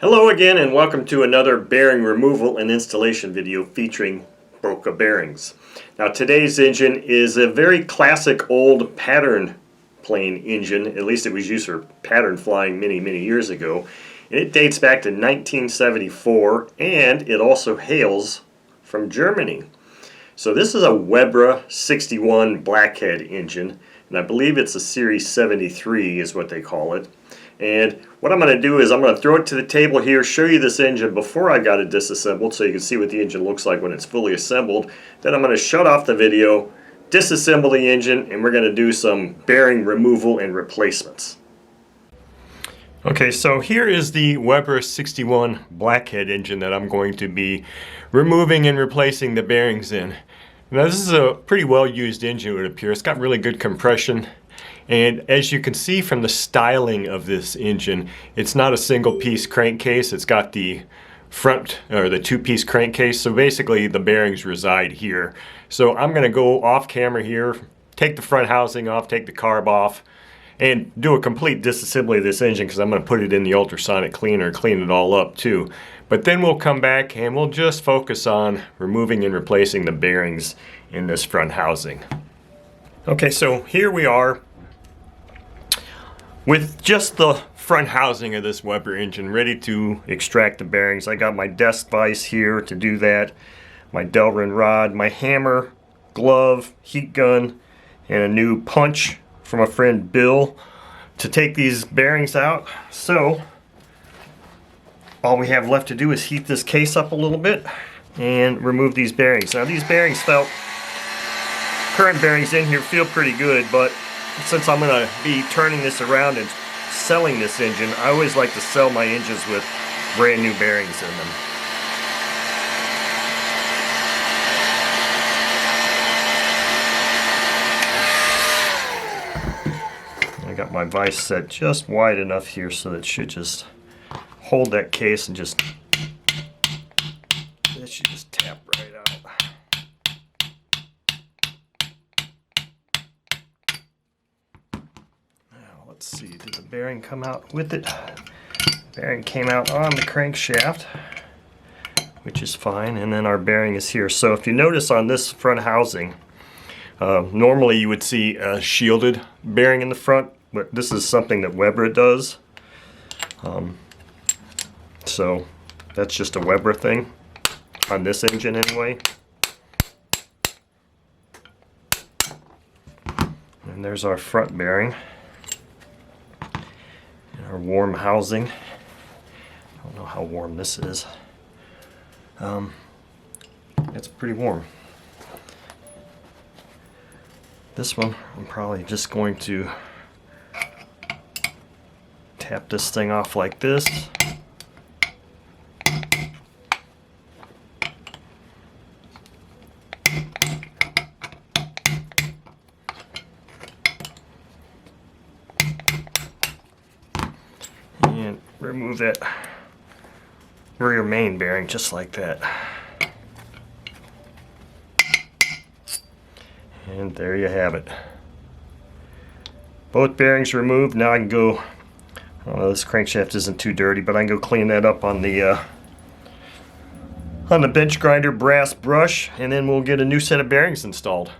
Hello again and welcome to another bearing removal and installation video featuring Boca bearings. Now today's engine is a very classic old pattern plane engine, at least it was used for pattern flying many years ago. And it dates back to 1974 and it also hails from Germany. So this is a Webra 61 blackhead engine, and I believe it's a Series 73 is what they call it. And what I'm going to do is I'm going to throw it to the table here, show you this engine before I got it disassembled so you can see what the engine looks like when it's fully assembled. Then I'm going to shut off the video, disassemble the engine, and we're going to do some bearing removal and replacements. Okay, so here is the Webra 61 blackhead engine that I'm going to be removing and replacing the bearings in. Now this is a pretty well used engine, it would appear. It's got really good compression. And as you can see from the styling of this engine, it's not a single piece crankcase. It's got the front or the two-piece crankcase. So basically the bearings reside here. So I'm going to go off camera here, take the front housing off, take the carb off, and do a complete disassembly of this engine because I'm going to put it in the ultrasonic cleaner, clean it all up too. But then we'll come back and we'll just focus on removing and replacing the bearings in this front housing. Okay, so here we are with just the front housing of this Webra engine ready to extract the bearings. I got my desk vise here to do that, my Delrin rod, my hammer, glove, heat gun, and a new punch from a friend Bill to take these bearings out. So all we have left to do is heat this case up a little bit and remove these bearings. Now these bearings current bearings in here feel pretty good, but since I'm going to be turning this around and selling this engine, I always like to sell my engines with brand new bearings in them. I got my vise set just wide enough here so that it should just hold that case and just, it should just tap right out. Let's see, did the bearing come out with it? Bearing came out on the crankshaft, which is fine, and then our bearing is here. So if you notice on this front housing, normally you would see a shielded bearing in the front, but this is something that Webra does. So that's just a Webra thing on this engine anyway. And there's our front bearing. Our warm housing. I don't know how warm this is. It's pretty warm. This one, I'm probably just going to tap this thing off like this. And remove that rear main bearing just like that. And there you have it. Both bearings removed. Now I can go, this crankshaft isn't too dirty, but I can go clean that up on the bench grinder brass brush, and then we'll get a new set of bearings installed.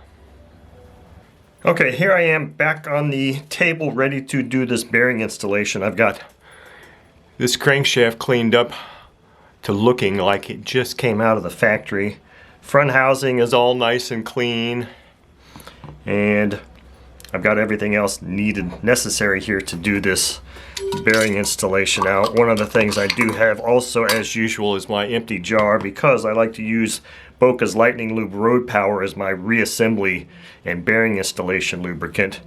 Okay, here I am back on the table ready to do this bearing installation. I've got this crankshaft cleaned up to looking like it just came out of the factory. Front housing is all nice and clean, and I've got everything else necessary here to do this bearing installation. Now, one of the things I do have also, as usual, is my empty jar, because I like to use Boca's Lightning Lube Road Power as my reassembly and bearing installation lubricant.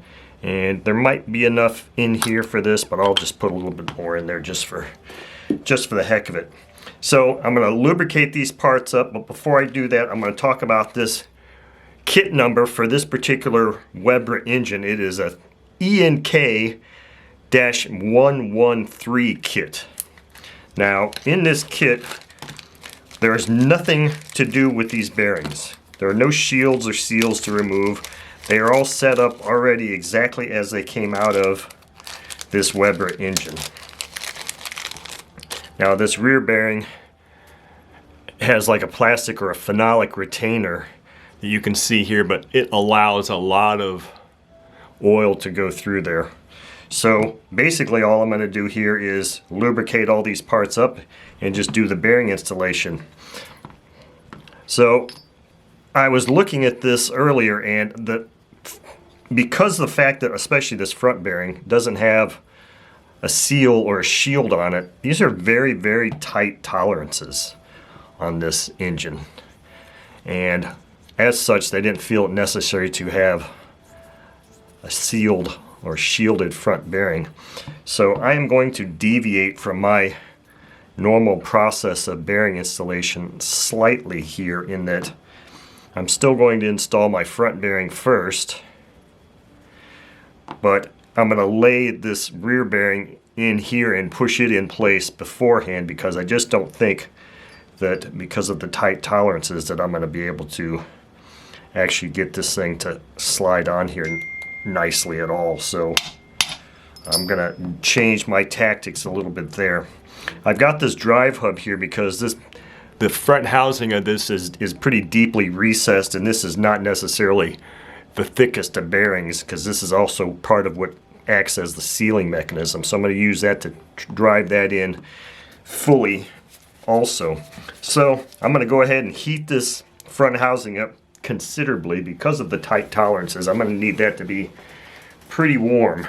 And there might be enough in here for this, but I'll just put a little bit more in there just for the heck of it. So I'm going to lubricate these parts up, but before I do that, I'm going to talk about this kit number for this particular Webra engine. It is a ENK-113 kit. Now, in this kit, there is nothing to do with these bearings. There are no shields or seals to remove. They are all set up already exactly as they came out of this Webra engine. Now this rear bearing has like a plastic or a phenolic retainer that you can see here, but it allows a lot of oil to go through there. So basically all I'm going to do here is lubricate all these parts up and just do the bearing installation. So I was looking at this earlier, and because of the fact that especially this front bearing doesn't have a seal or a shield on it, these are very, very tight tolerances on this engine, and as such they didn't feel it necessary to have a sealed or shielded front bearing. So I am going to deviate from my normal process of bearing installation slightly here, in that I'm still going to install my front bearing first, but I'm going to lay this rear bearing in here and push it in place beforehand, because I just don't think that, because of the tight tolerances, that I'm going to be able to actually get this thing to slide on here nicely at all. So I'm going to change my tactics a little bit there. I've got this drive hub here because the front housing of this is pretty deeply recessed, and this is not necessarily the thickest of bearings, because this is also part of what acts as the sealing mechanism. So I'm going to use that to drive that in fully also. So I'm going to go ahead and heat this front housing up considerably. Because of the tight tolerances, I'm going to need that to be pretty warm.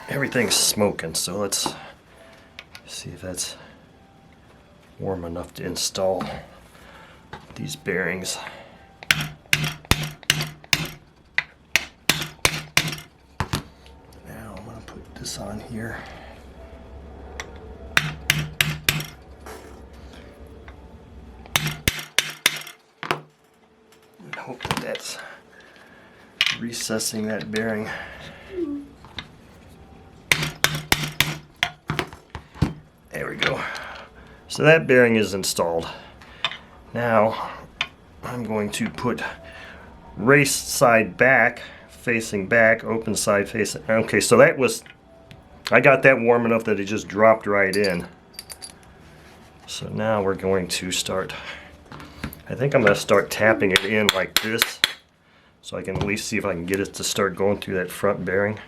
Everything's smoking, so let's see if that's warm enough to install these bearings. Now I'm going to put this on here. And hope that that's recessing that bearing. There we go. So that bearing is installed. Now I'm going to put race side back, facing back, open side facing. Okay, so I got that warm enough that it just dropped right in. So now we're going to start, I think I'm going to start tapping it in like this, so I can at least see if I can get it to start going through that front bearing.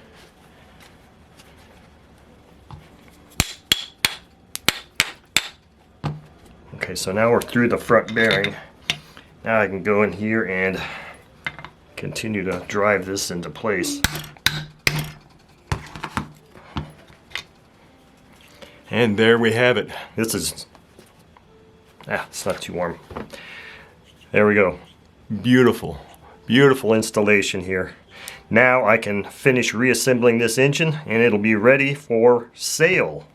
Okay, so now we're through the front bearing. Now I can go in here and continue to drive this into place. And there we have it. This is, it's not too warm. There we go. Beautiful, beautiful installation here. Now I can finish reassembling this engine and it'll be ready for sale.